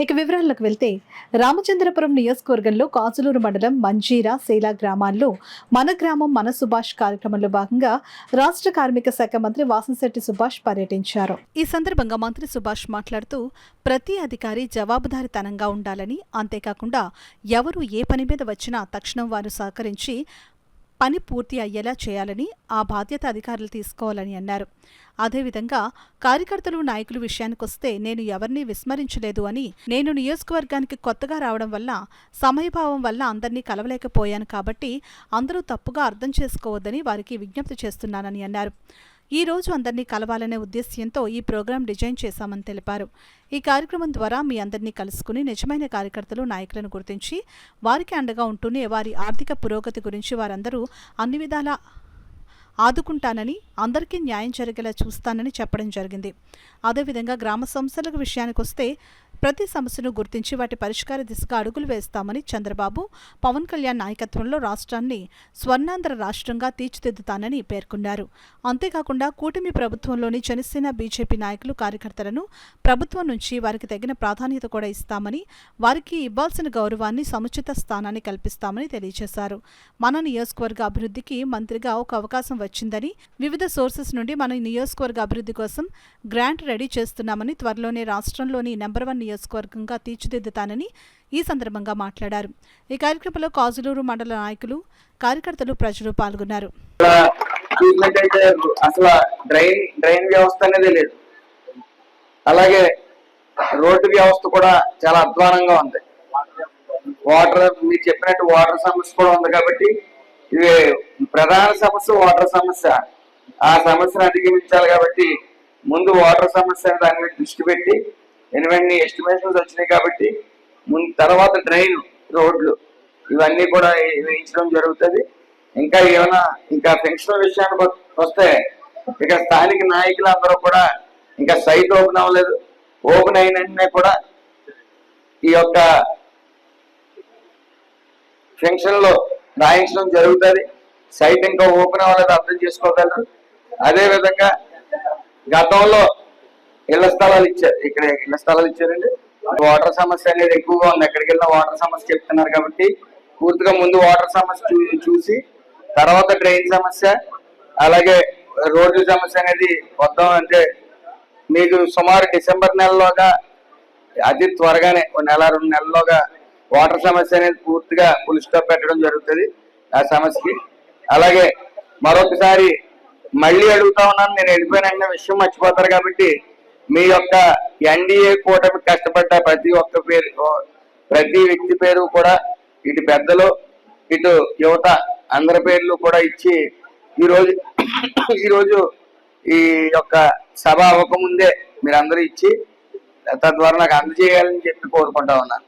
ఇక వివరాల్లోకి వెళ్తే రామచంద్రపురం నియోజకవర్గంలో కాసులూరు మండలం మంజీరా సేలా గ్రామాల్లో మన గ్రామం మన సుభాష్ కార్యక్రమంలో భాగంగా రాష్ట్ర కార్మిక శాఖ మంత్రి వాసంశెట్టి సుభాష్ పర్యటించారు. ఈ సందర్భంగా మంత్రి సుభాష్ మాట్లాడుతూ ప్రతి అధికారి జవాబుదారీతనంగా ఉండాలని, అంతేకాకుండా ఎవరు ఏ పని మీద వచ్చినా తక్షణం వారు సహకరించి పని పూర్తి అయ్యేలా చేయాలని, ఆ బాధ్యత అధికారులు తీసుకోవాలని అన్నారు. అదేవిధంగా కార్యకర్తలు నాయకులు విషయానికొస్తే నేను ఎవరినీ విస్మరించలేదు అని, నేను నియోజకవర్గానికి కొత్తగా రావడం వల్ల సమయభావం వల్ల అందరినీ కలవలేకపోయాను కాబట్టి అందరూ తప్పుగా అర్థం చేసుకోవద్దని వారికి విజ్ఞప్తి చేస్తున్నానని అన్నారు. ఈ రోజు అందరినీ కలవాలనే ఉద్దేశ్యంతో ఈ ప్రోగ్రాం డిజైన్ చేశామని తెలిపారు. ఈ కార్యక్రమం ద్వారా మీ అందరినీ కలుసుకుని నిజమైన కార్యకర్తలు నాయకులను గుర్తించి వారికి అండగా ఉంటూనే వారి ఆర్థిక పురోగతి గురించి వారందరూ అన్ని విధాలా ఆదుకుంటానని, అందరికీ న్యాయం జరిగేలా చూస్తానని చెప్పడం జరిగింది. అదేవిధంగా గ్రామ సమస్యల విషయానికొస్తే ప్రతి సమస్యను గుర్తించి వాటి పరిష్కార దిశగా అడుగులు వేస్తామని, చంద్రబాబు, పవన్ కళ్యాణ్ నాయకత్వంలో రాష్ట్రాన్ని స్వర్ణాంధ్ర రాష్ట్రంగా తీర్చిదిద్దుతానని పేర్కొన్నారు. అంతేకాకుండా కూటమి ప్రభుత్వంలోని జనసేన, బీజేపీ నాయకులు, కార్యకర్తలను ప్రభుత్వం నుంచి వారికి తగిన ప్రాధాన్యత కూడా ఇస్తామని, వారికి ఇవ్వాల్సిన గౌరవాన్ని, సముచిత స్థానాన్ని కల్పిస్తామని తెలియజేశారు. మన నియోజకవర్గ అభివృద్ధికి మంత్రిగా ఒక అవకాశం వచ్చిందని, వివిధ సోర్సెస్ నుండి మన నియోజకవర్గ అభివృద్ధి కోసం గ్రాంట్ రెడీ చేస్తున్నామని, త్వరలోనే రాష్ట్రంలోని నెంబర్ 1 నియోజకవర్గంగా తీర్చిదిద్దుతానని ఈ సందర్భంగా మాట్లాడారు. ఈ కార్యక్రమంలో కాజులూరు మండల నాయకులు, కార్యకర్తలు, ప్రజలు పాల్గొన్నారు. అసలు డ్రైన్ వ్యవస్థ అనేది లేదు, అలాగే రోడ్డు వ్యవస్థ కూడా చాలా అధ్వానంగా ఉంది. వాటర్, మీరు చెప్పినట్టు వాటర్ సమస్య కూడా ఉంది. కాబట్టి ఇది ప్రధాన సమస్య వాటర్ సమస్య. ఆ సమస్యను అధిగమించాలి కాబట్టి ముందు వాటర్ సమస్య దాని మీద దృష్టి పెట్టి ఎనివన్నీ ఎస్టిమేషన్స్ వచ్చినాయి కాబట్టి తర్వాత డ్రైన్, రోడ్లు ఇవన్నీ కూడా వేయించడం జరుగుతుంది. ఇంకా ఏమైనా ఇంకా పెన్షన్ విషయానికి వస్తే ఇక స్థానిక నాయకులు అందరూ కూడా ఇంకా సైట్ ఓపెన్ అవ్వలేదు. ఓపెన్ అయిన వెంటనే కూడా ఈ యొక్క పెన్షన్ లో రాయించడం జరుగుతుంది. సైట్ ఇంకా ఓపెన్ అవ్వలేదు, అర్థం చేసుకోగలరు. అదే విధంగా గతంలో ఇళ్ల స్థలాలు ఇచ్చారు, ఇక్కడ ఇళ్ల స్థలాలు ఇచ్చారండి. వాటర్ సమస్య అనేది ఎక్కువగా ఉంది. ఎక్కడికి వెళ్ళినా వాటర్ సమస్య చెప్తున్నారు కాబట్టి పూర్తిగా ముందు వాటర్ సమస్య చూసి తర్వాత డ్రైన్ సమస్య, అలాగే రోడ్డు సమస్య అనేది వద్దాం. అంటే మీకు సుమారు డిసెంబర్ నెలలోగా, అతి త్వరగానే 1-2 నెలల్లోగా వాటర్ సమస్య అనేది పూర్తిగా ఫుల్ స్టాప్ పెట్టడం జరుగుతుంది ఆ సమస్యకి. అలాగే మరొకసారి మళ్ళీ అడుగుతా ఉన్నాను, నేను వెళ్ళిపోయిన విషయం మర్చిపోతారు కాబట్టి మీ యొక్క ఎన్డీఏ కూటమి కష్టపడ్డ ప్రతి వ్యక్తి పేరు కూడా, ఇటు పెద్దలు ఇటు యువత అందరి పేర్లు కూడా ఇచ్చి ఈరోజు ఈ యొక్క సభ అవ్వకముందే మీరందరూ ఇచ్చి తద్వారా నాకు అందజేయాలని చెప్పి కోరుకుంటా ఉన్నాను.